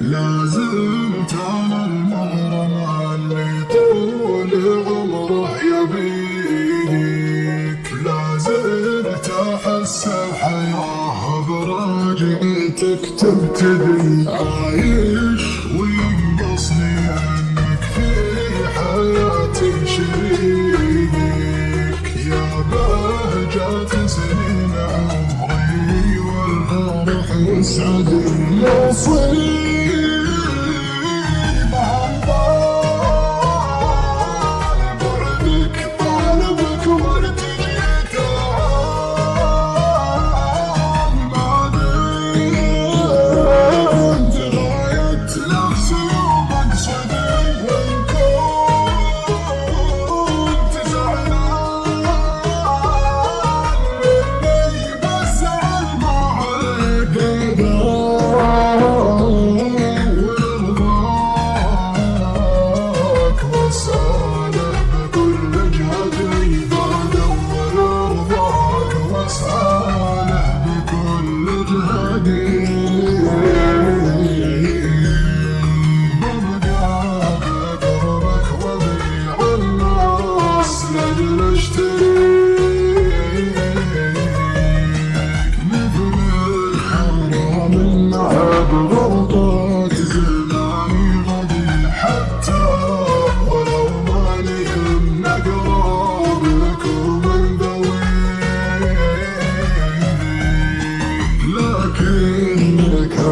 لازلت على المغرم اللي طول عمره يبيك، لازلت احس الحياة برجعتك تبتدي، عايش وينقصني انك في حياتي شريك، يا بهجة سنين عمري والفرح يسعدني نصيب.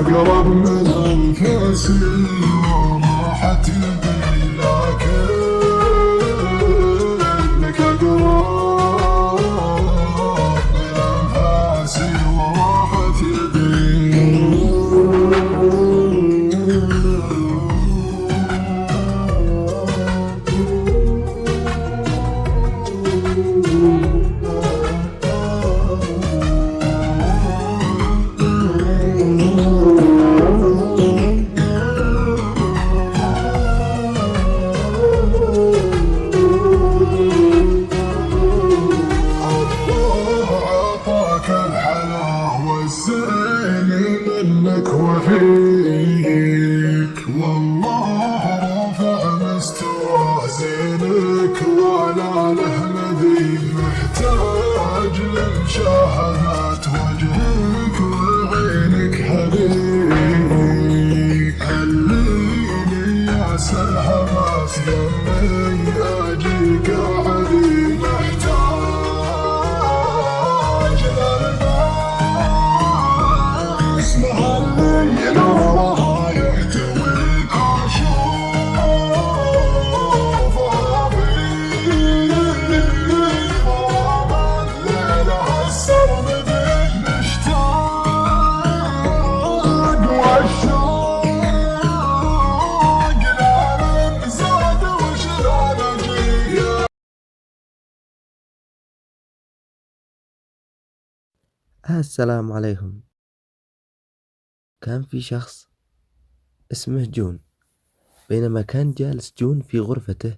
أقرب من أنفاسي وراحت يدي، لكنك أقرب من أنفاسي وراحت يدي. منك وفيك والله رافع مستوى زينك ولا له مثيل، محتاج لمشاهدة وجهك وعينك حبيب، خليني يا سلامات يمي اجيك حبيب، محتاج للناس محلي نورها يحتويك اشوفها فيك، غرام الليل هالسرمدي مشتاق والشوق لمن زاد وشلون اجي. السلام عليكم. كان في شخص اسمه جون، بينما كان جالس جون في غرفته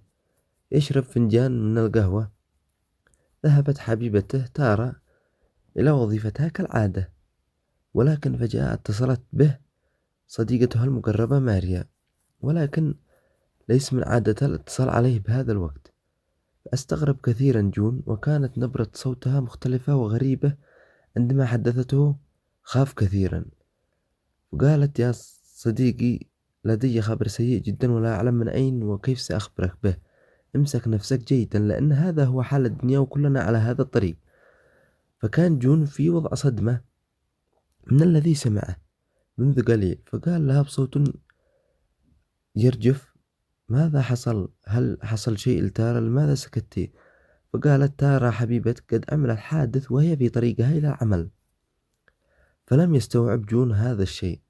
يشرب فنجان من القهوة، ذهبت حبيبته تارا إلى وظيفتها كالعادة، ولكن فجأة اتصلت به صديقتها المقربة ماريا، ولكن ليس من عادتها الاتصال عليه بهذا الوقت. فاستغرب كثيرا جون، وكانت نبرة صوتها مختلفة وغريبة. عندما حدثته خاف كثيرا، وقالت: يا صديقي، لدي خبر سيء جدا ولا أعلم من أين وكيف سأخبرك به. امسك نفسك جيدا، لأن هذا هو حال الدنيا وكلنا على هذا الطريق. فكان جون في وضع صدمة من الذي سمعه منذ قليل، فقال لها بصوت يرجف: ماذا حصل؟ هل حصل شيء لتارا؟ لماذا سكتي؟ فقالت: تارا حبيبتك قد عملت حادث وهي في طريقها إلى العمل. فلم يستوعب جون هذا الشيء،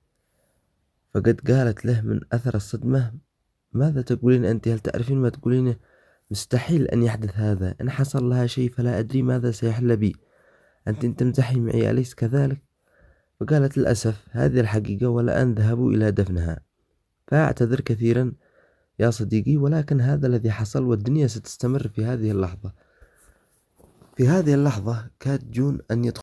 فقد قالت له من أثر الصدمة: ماذا تقولين أنت؟ هل تعرفين ما تقولينه؟ مستحيل أن يحدث هذا. إن حصل لها شيء فلا أدري ماذا سيحل بي. أنت تمزحين معي أليس كذلك؟ فقالت للأسف هذه الحقيقة، والآن ذهبوا إلى دفنها. فأعتذر كثيرا يا صديقي، ولكن هذا الذي حصل، والدنيا ستستمر في هذه اللحظة. في هذه اللحظة كاد جون أن يدخل